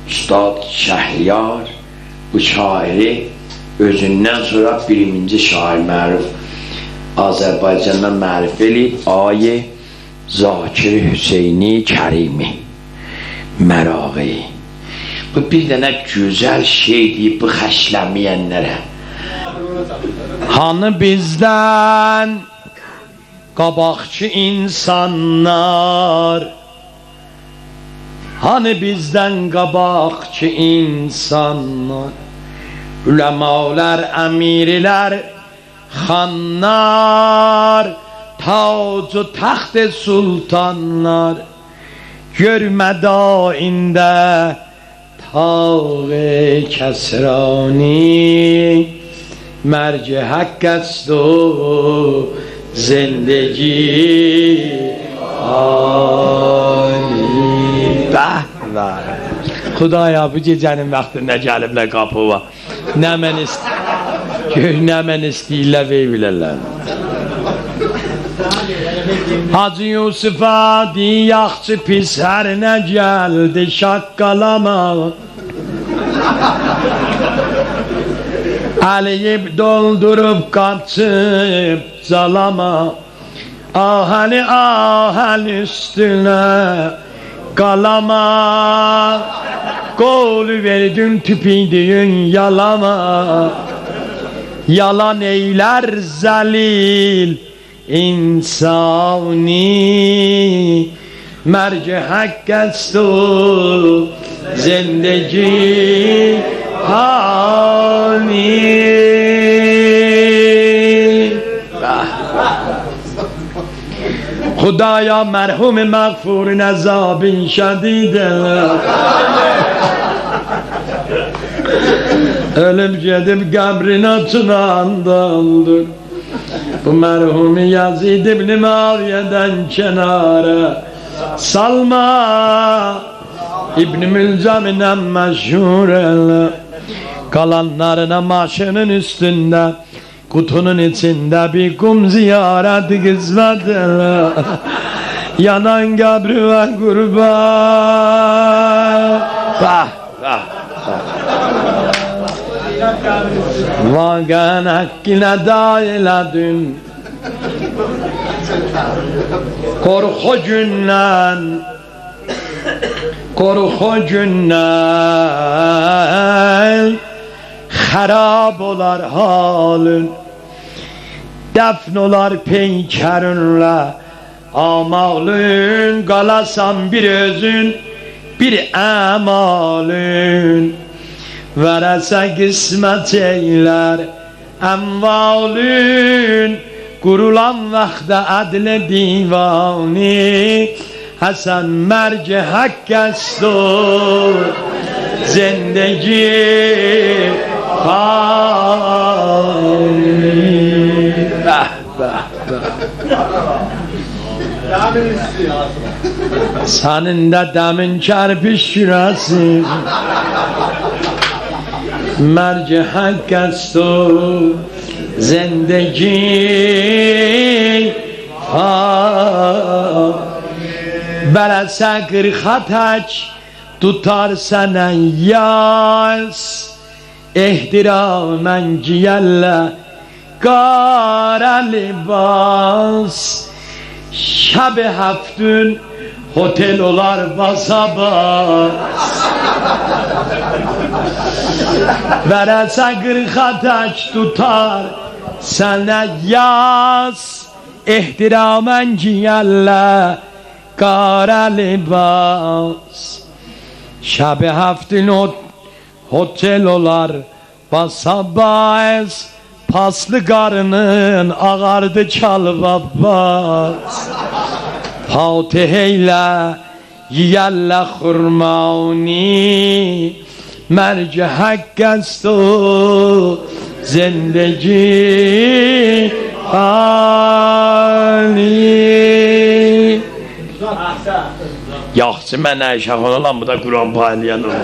Üstad Şəhriyar bu şairi özündən sonra birinci şair məruf Azərbaycandan məruf eləyib Ayi Zakir Hüseyni Kərimi Məraqi. Bu bir dənə gözəl şeydir bu xəşləməyənlərə. Hanı bizdən qabaqçı insanlar, hani bizdən qabaqçı insanlar, üləmalar, əmirlər, xanlar, tac-ı taxt-ı sultanlar, görməd ində tağ-ı kəsrani, mərc-i haqq است و زندگی عالی. به به خدایا bu gecənin vaxtında gəliblər qapıva. Nə mən istəyirlər vermirlər. Hacı Yusuf'a diyakçı pis hər nə gəldi şaqqalama. Aleyib doldurup kaçıp zalama. Ahali ahal üstüne kalama. Golü verdin tüpüydüğün yalama. Yalan eyler zelil insani, merci hak است و زندگی حالی. خدایا مرحوم مغفور عذاب شدید ölüp gidip kabrin açılandandır. Bu merhum Yazid İbni Muaviye'den kenara salma. İbn-i Mülcem'den meşhur el. Kalanlarına maşının üstünde, kutunun içinde bir kum ziyareti kısmet el. Yanan kabri ve kurban. Bah bah bah. Vagan hakkine dailedün, korku günden harab olar halın, defn olar peykerünle amalın, qalasan bir özün bir əmalın. Verəsə qismət eylər əmvalün, qurulan vaxtda ədl-i divani, Həsən mərc-i haqq است و زندگی حالی. Bəh bəh bəh. Sənin də dəmin kərpiş şürəsi, mərc-i haqq است و زندگی حالی. Bələsə qırxatək tutar sənə yaz, ehtiramən giyərlə qara libas. Şəb-i həftün hotel olar basa bas. Bələsə qırxatək tutar sənə yaz, ehtiramən giyərlə qara libas. Şəb-i həftün hotel olar basa bas. Paslı qarının ağardı çalvabbas. Fatih eylə yiyərlə xurmani, mərc-i haqq است و زندگی حالی. Yaxşı mənə şəxon olan bu da Quran paylayan olur.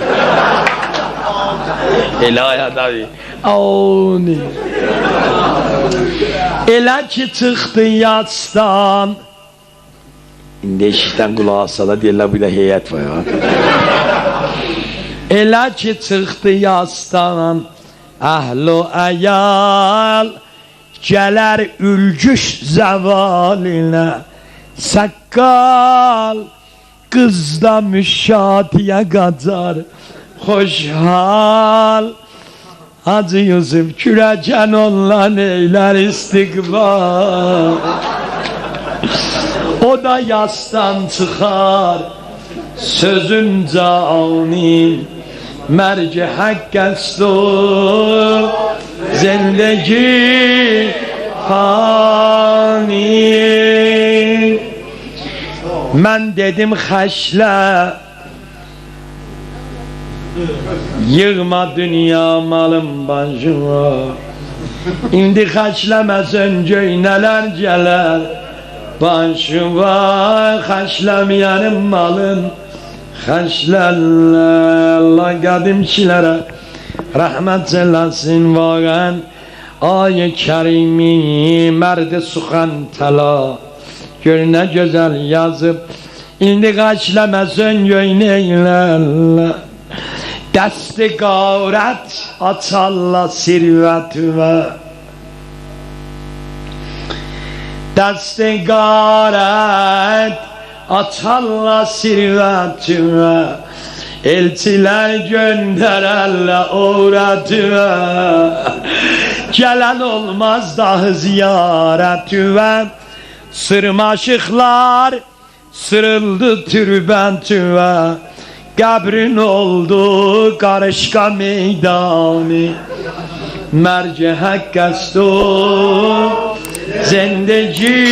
Elaya davi. Auni. Elə ki çıxdı yatsdan. İndi eşikdən qulaq asala deyirlər bu ilə heyət var ya. Elə ki çıxdı yastan əhlu əyal, gələr ülgüş zəvalinə səqqal, qızda müşadiyə qacar xoşhal. Hacı Yusuf kürəkən ondan eylər istiqbal. O da yastan çıxar sözün cani, merci hak estu zindagi fani. Ben dedim haşla, yığma dünya malım başıma. İndi haşlemesen cöyneler geler başıma. Haşlamayanım malın haşlerler. Allah kadimçilere rahmet eylesin varan. Ay-ı kerimi merdi sukan tela, gör ne güzel yazıp indi kaçlemesen göyneylerler. Desti gavret açarla sirvetime, desti gavret açarla sirvetime, elçiler göndererle uğratime. Gelen olmaz daha ziyaretime, sırmaşıklar sırıldı türbentime. Kabrin oldu karışka meydanı, merci hak estu zindagi